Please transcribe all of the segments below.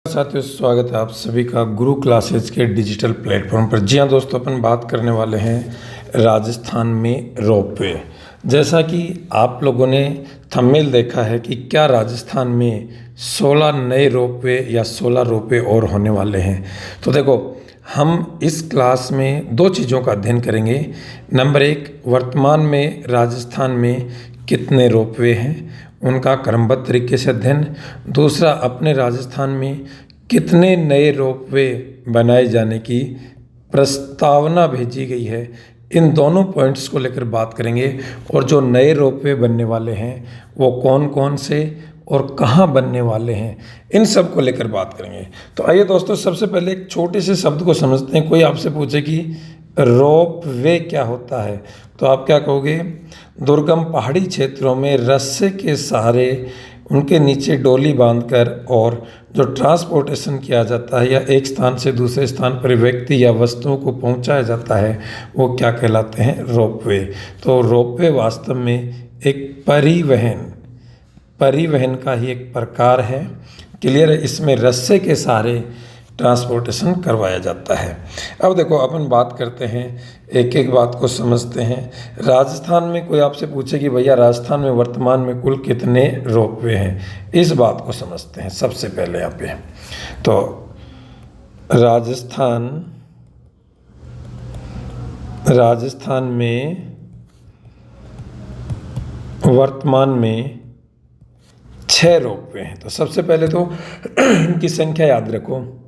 साथियों, स्वागत है आप सभी का गुरु क्लासेज के डिजिटल प्लेटफॉर्म पर। जी हाँ दोस्तों, अपन बात करने वाले हैं राजस्थान में रोपवे। जैसा कि आप लोगों ने थंबनेल देखा है कि क्या राजस्थान में 16 नए रोपवे या 16 रोपवे और होने वाले हैं। तो देखो, हम इस क्लास में दो चीज़ों का अध्ययन करेंगे। नंबर एक, वर्तमान में राजस्थान में कितने रोपवे हैं, उनका क्रमबद्ध तरीके से अध्ययन। दूसरा, अपने राजस्थान में कितने नए रोपवे बनाए जाने की प्रस्तावना भेजी गई है, इन दोनों पॉइंट्स को लेकर बात करेंगे। और जो नए रोपवे बनने वाले हैं वो कौन कौन से और कहाँ बनने वाले हैं, इन सब को लेकर बात करेंगे। तो आइए दोस्तों, सबसे पहले एक छोटे से शब्द को समझते हैं। कोई आपसे पूछे कि रोपवे क्या होता है, तो आप क्या कहोगे? दुर्गम पहाड़ी क्षेत्रों में रस्से के सहारे उनके नीचे डोली बांधकर और जो ट्रांसपोर्टेशन किया जाता है या एक स्थान से दूसरे स्थान पर व्यक्ति या वस्तुओं को पहुंचाया जाता है, वो क्या कहलाते हैं? रोपवे। तो रोपवे वास्तव में एक परिवहन का ही एक प्रकार है। क्लियर है? इसमें रस्से के सहारे ट्रांसपोर्टेशन करवाया जाता है। अब देखो, अपन बात करते हैं, एक एक बात को समझते हैं। राजस्थान में कोई आपसे पूछे कि भैया राजस्थान में वर्तमान में कुल कितने रोपवे हैं, इस बात को समझते हैं सबसे पहले यहाँ पे। तो राजस्थान में वर्तमान में 6 रोपवे हैं। तो सबसे पहले तो इनकी संख्या याद रखो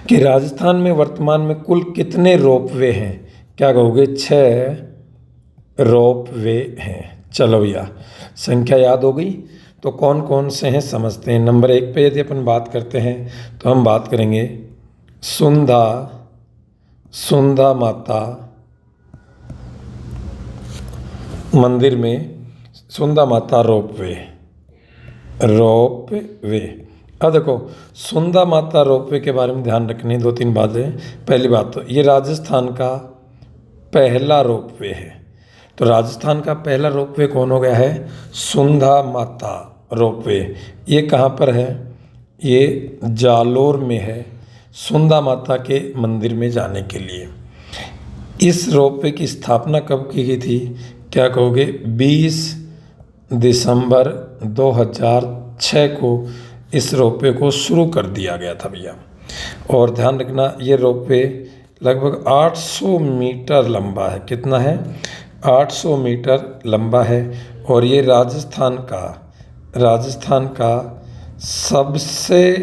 कि राजस्थान में वर्तमान में कुल कितने रोपवे हैं। क्या कहोगे? 6 रोपवे हैं। चलो भैया, संख्या याद हो गई। तो कौन कौन से हैं समझते हैं। नंबर 1 पे यदि अपन बात करते हैं तो हम बात करेंगे सुंधा माता मंदिर में सुंधा माता रोपवे। अब देखो, सुंधा माता रोपवे के बारे में ध्यान रखनी 2-3 बातें। पहली बात तो ये राजस्थान का पहला रोपवे है। तो राजस्थान का पहला रोपवे कौन हो गया है? सुंधा माता रोपवे। ये कहाँ पर है? ये जालोर में है, सुंधा माता के मंदिर में जाने के लिए। इस रोपवे की स्थापना कब की गई थी? क्या कहोगे? 20 दिसंबर 2006 को इस रोपवे को शुरू कर दिया गया था भैया। और ध्यान रखना, ये रोपवे लगभग 800 मीटर लंबा है। कितना है? 800 मीटर लंबा है। और ये राजस्थान का सबसे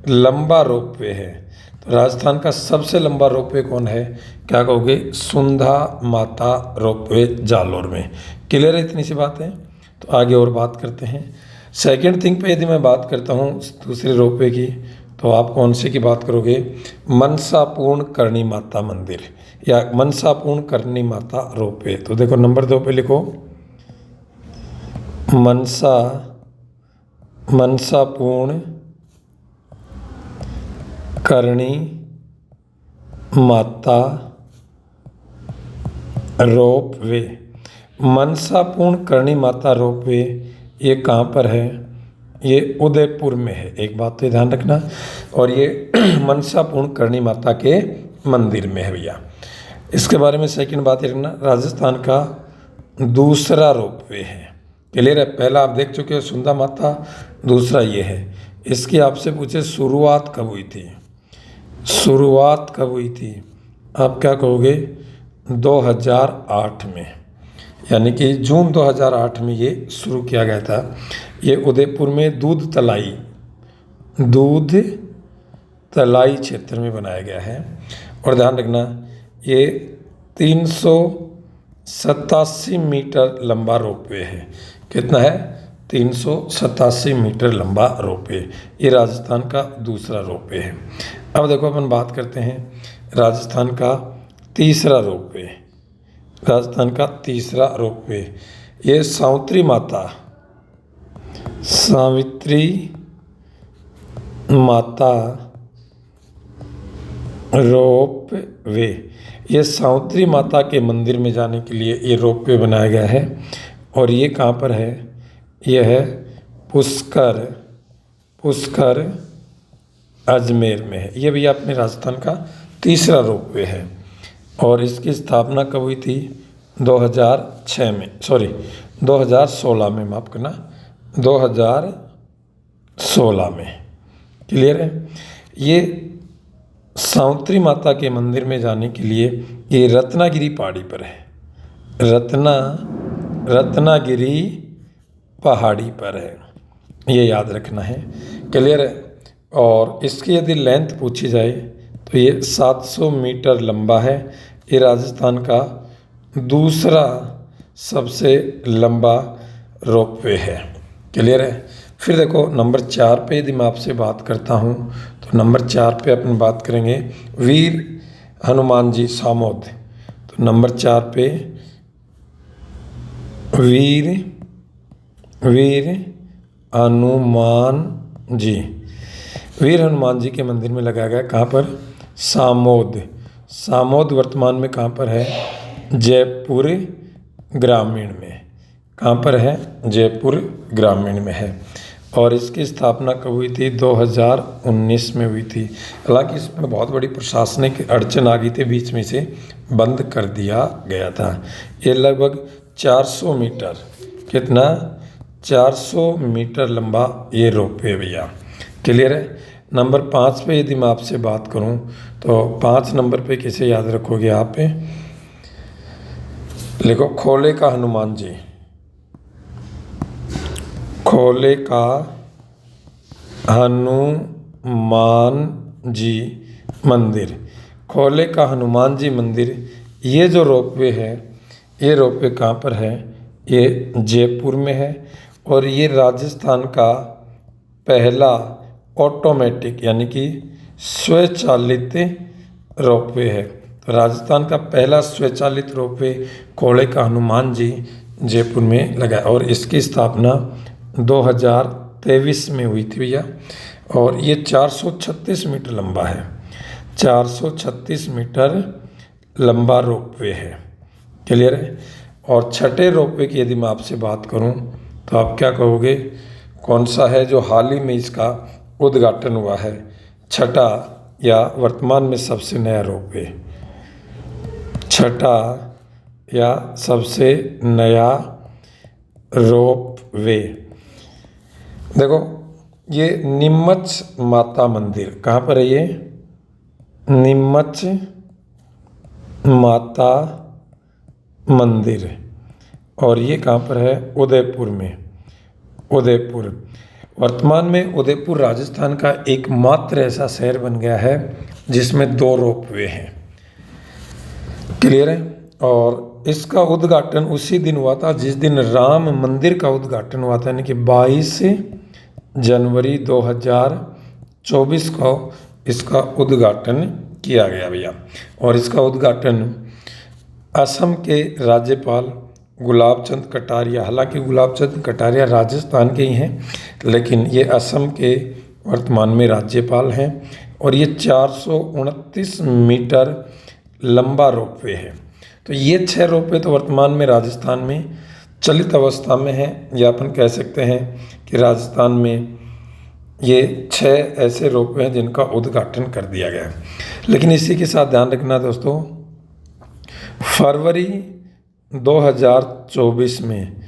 लंबा रोपवे है। तो राजस्थान का सबसे लंबा रोपवे कौन है? क्या कहोगे? सुंधा माता रोपवे, जालोर में। क्लियर है? इतनी सी बात है। तो आगे और बात करते हैं। सेकंड थिंग पे यदि मैं बात करता हूँ दूसरे रोपवे की, तो आप कौन से की बात करोगे? मनसापूर्ण करणी माता मंदिर या मनसापूर्ण करणी माता रोपवे। तो देखो, नंबर 2 पे लिखो मनसापूर्ण करणी माता रोपवे। मनसापूर्ण करणी माता रोपवे ये कहाँ पर है? ये उदयपुर में है। एक बात तो ध्यान रखना। और ये मनसापूर्ण करणी माता के मंदिर में है भैया। इसके बारे में सेकंड बात ये रखना, राजस्थान का दूसरा रोपवे है। क्लियर है? पहला आप देख चुके हो सुंधा माता, दूसरा ये है। इसकी आपसे पूछे शुरुआत कब हुई थी? आप क्या कहोगे? 2008 में, यानी कि जून 2008 में ये शुरू किया गया था। ये उदयपुर में दूध तलाई क्षेत्र में बनाया गया है। और ध्यान रखना, ये 387 मीटर लंबा रोपवे है। कितना है? 387 मीटर लंबा रोपवे। ये राजस्थान का दूसरा रोपवे है। अब देखो, अपन बात करते हैं राजस्थान का तीसरा रोपवे। ये सावित्री माता रोपवे। ये सावित्री माता के मंदिर में जाने के लिए ये रोपवे बनाया गया है। और ये कहाँ पर है? यह है पुष्कर अजमेर में है। ये भैया अपने राजस्थान का तीसरा रोपवे है और इसकी स्थापना कब हुई थी? 2006 में, सॉरी 2016 में, माफ़ करना, 2016 में। क्लियर है? ये सावित्री माता के मंदिर में जाने के लिए ये रत्नागिरी पहाड़ी पर है, रत्नागिरी पहाड़ी पर है, ये याद रखना है। क्लियर है? और इसकी यदि लेंथ पूछी जाए तो ये 700 मीटर लंबा है। ये राजस्थान का दूसरा सबसे लंबा रोपवे है। क्लियर है? फिर देखो नंबर 4 पे यदि मैं आपसे बात करता हूँ तो नंबर 4 पे अपन बात करेंगे वीर हनुमान जी सामोद। तो नंबर 4 पे वीर हनुमान जी, वीर हनुमान जी के मंदिर में लगाया गया। कहाँ पर? सामोद। सामोद वर्तमान में कहाँ पर है? जयपुर ग्रामीण में। कहाँ पर है? जयपुर ग्रामीण में है। और इसकी स्थापना कब हुई थी? 2019 में हुई थी। हालांकि इसमें बहुत बड़ी प्रशासनिक अड़चन आ गई थी, बीच में से बंद कर दिया गया था। ये लगभग 400 मीटर, कितना? 400 मीटर लंबा ये रोपवे भैया। क्लियर है? नंबर 5 पे यदि मैं आपसे बात करूं तो 5 नंबर पे किसे याद रखोगे आप? लिखो खोले का हनुमान जी, खोले का हनुमान जी मंदिर। खोले का हनुमान जी मंदिर, ये जो रोपवे है, ये रोपवे कहाँ पर है? ये जयपुर में है और ये राजस्थान का पहला ऑटोमेटिक यानी कि स्वचालित रोपवे है। तो राजस्थान का पहला स्वचालित रोपवे खोले का हनुमान जी जयपुर में लगा और इसकी स्थापना 2023 में हुई थी भैया। और ये 436 मीटर लंबा है, 436 मीटर लंबा रोपवे है। क्लियर है? और छठे रोपवे की यदि मैं आपसे बात करूं तो आप क्या कहोगे? कौन सा है जो हाल ही में इसका उद्घाटन हुआ है? छठा या वर्तमान में सबसे नया रोपवे, छठा या सबसे नया रोपवे। देखो ये नीमच माता मंदिर, कहाँ पर है ये? नीमच माता मंदिर, और ये कहाँ पर है? उदयपुर में। उदयपुर वर्तमान में उदयपुर राजस्थान का एकमात्र ऐसा शहर बन गया है जिसमें 2 रोपवे हैं। क्लियर है? और इसका उद्घाटन उसी दिन हुआ था जिस दिन राम मंदिर का उद्घाटन हुआ था, यानी कि 22 जनवरी 2024 को इसका उद्घाटन किया गया भैया। और इसका उद्घाटन असम के राज्यपाल गुलाब चंद कटारिया, हालांकि गुलाब चंद कटारिया राजस्थान के ही हैं लेकिन ये असम के वर्तमान में राज्यपाल हैं। और ये 429 मीटर लंबा रोपवे है। तो ये 6 रोपवे तो वर्तमान में राजस्थान में चलित अवस्था में है, या अपन कह सकते हैं कि राजस्थान में ये 6 ऐसे रोपवे हैं जिनका उद्घाटन कर दिया गया है। लेकिन इसी के साथ ध्यान रखना दोस्तों, फरवरी 2024 में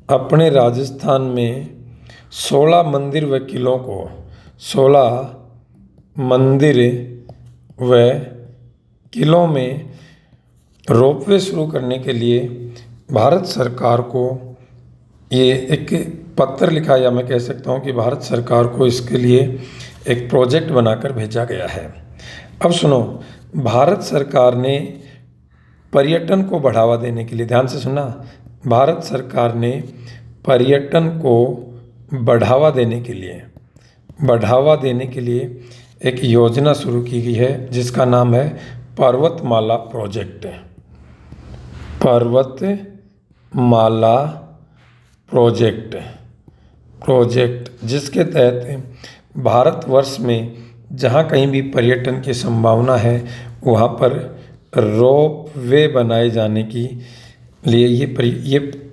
अपने राजस्थान में 16 मंदिर व किलों को, 16 मंदिर व किलों में रोपवे शुरू करने के लिए भारत सरकार को ये एक पत्र लिखा, या मैं कह सकता हूँ कि भारत सरकार को इसके लिए एक प्रोजेक्ट बनाकर भेजा गया है। अब सुनो, भारत सरकार ने पर्यटन को बढ़ावा देने के लिए, ध्यान से सुनना, भारत सरकार ने पर्यटन को बढ़ावा देने के लिए एक योजना शुरू की गई है जिसका नाम है पर्वतमाला प्रोजेक्ट। पर्वतमाला प्रोजेक्ट जिसके तहत भारतवर्ष में जहाँ कहीं भी पर्यटन की संभावना है वहाँ पर रोपवे बनाए जाने की लिए ये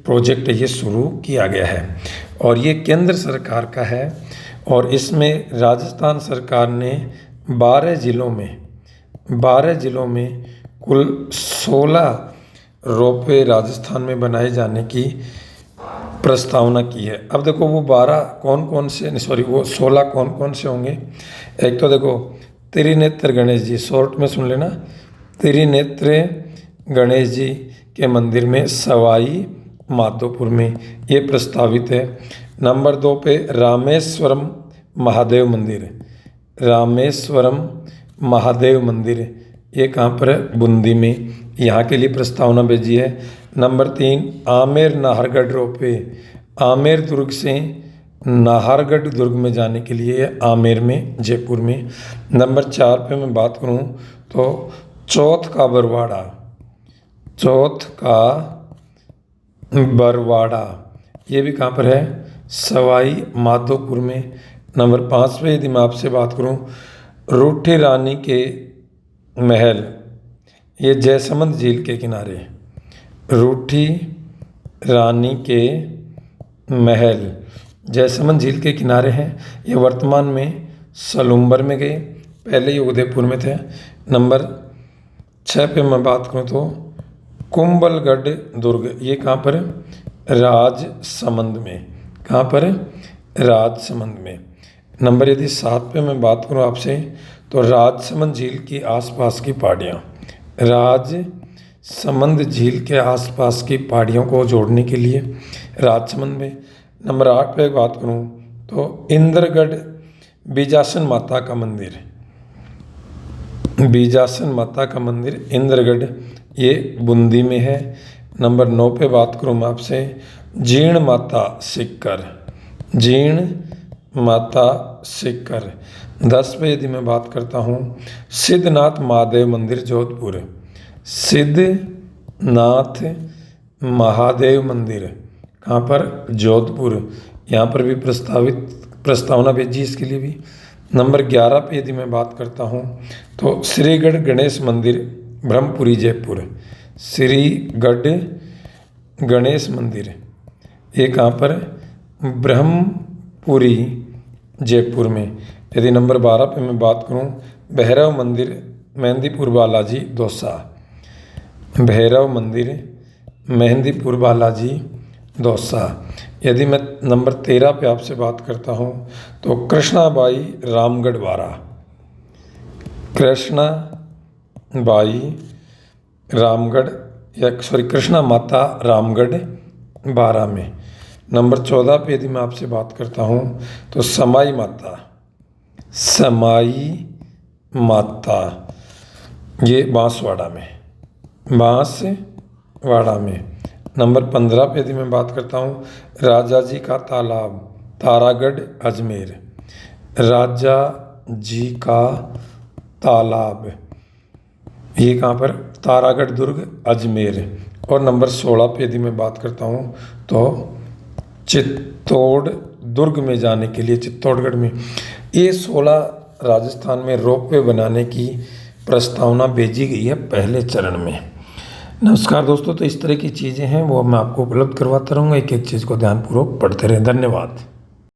प्रोजेक्ट ये शुरू किया गया है। और ये केंद्र सरकार का है और इसमें राजस्थान सरकार ने 12 ज़िलों में कुल 16 रोपवे राजस्थान में बनाए जाने की प्रस्तावना की है। अब देखो वो 12 कौन कौन से, सॉरी वो 16 कौन कौन से होंगे। एक तो देखो त्रिनेत्र गणेश जी, शॉर्ट में सुन लेना, त्रिनेत्र गणेश जी के मंदिर में सवाई माधोपुर में ये प्रस्तावित है। नंबर 2 पे रामेश्वरम महादेव मंदिर, ये कहाँ पर है? बूंदी में, यहाँ के लिए प्रस्तावना भेजी है। नंबर 3 आमेर नाहरगढ़ रोपवे, आमेर दुर्ग से नाहरगढ़ दुर्ग में जाने के लिए आमेर में, जयपुर में। नंबर 4 पे मैं बात करूँ तो चौथ का बरवाड़ा, ये भी कहाँ पर है? सवाई माधोपुर में। नंबर 5 पे यदि मैं आपसे बात करूँ रूठी रानी के महल, ये जयसमंद झील के किनारे, रूठी रानी के महल जयसमंद झील के किनारे हैं। ये वर्तमान में सलूम्बर में गए, पहले ये उदयपुर में थे। नंबर 6 पे मैं बात करूँ तो कुंभलगढ़ दुर्ग, ये कहाँ पर? राजसमंद में। कहाँ पर? राजसमंद में। नंबर यदि 7 पे मैं बात करूँ आपसे तो राजसमंद झील की आसपास की पहाड़ियाँ, राजसमंद झील के आसपास की पहाड़ियों को जोड़ने के लिए राजसमंद में। नंबर 8 पे बात करूँ तो इंद्रगढ़ बीजासन माता का मंदिर इंद्रगढ़, ये बूंदी में है। नंबर 9 पे बात करूँ मैं आपसे जीर्ण माता सिक्कर। 10 पे यदि मैं बात करता हूँ सिद्धनाथ महादेव मंदिर जोधपुर, सिद्धनाथ महादेव मंदिर कहाँ पर? जोधपुर, यहाँ पर भी प्रस्तावना भेजी इसके लिए भी। नंबर 11 पे यदि मैं बात करता हूँ तो श्रीगढ़ गणेश मंदिर ब्रह्मपुरी जयपुर, श्रीगढ़ गणेश मंदिर ये कहाँ पर? ब्रह्मपुरी जयपुर में। यदि नंबर 12 पे मैं बात करूँ भैरव मंदिर मेहंदीपुर बालाजी दौसा, भैरव मंदिर मेहंदीपुर बालाजी दौसा। यदि मैं नंबर 13 पे आपसे बात करता हूँ तो कृष्णाबाई रामगढ़ बारा, कृष्णा माता रामगढ़ बारा में। नंबर 14 पे यदि मैं आपसे बात करता हूँ तो समाई माता ये बांसवाड़ा में। नंबर 15 पे यदि मैं बात करता हूँ राजा जी का तालाब तारागढ़ अजमेर, राजा जी का तालाब ये कहाँ पर? तारागढ़ दुर्ग अजमेर। और नंबर 16 पे यदि मैं बात करता हूँ तो चित्तौड़ दुर्ग में जाने के लिए चित्तौड़गढ़ में। ये 16 राजस्थान में रोपवे बनाने की प्रस्तावना भेजी गई है पहले चरण में। नमस्कार दोस्तों, तो इस तरह की चीज़ें हैं वो मैं आपको उपलब्ध करवाता रहूँगा। एक एक चीज़ को ध्यानपूर्वक पढ़ते रहें। धन्यवाद।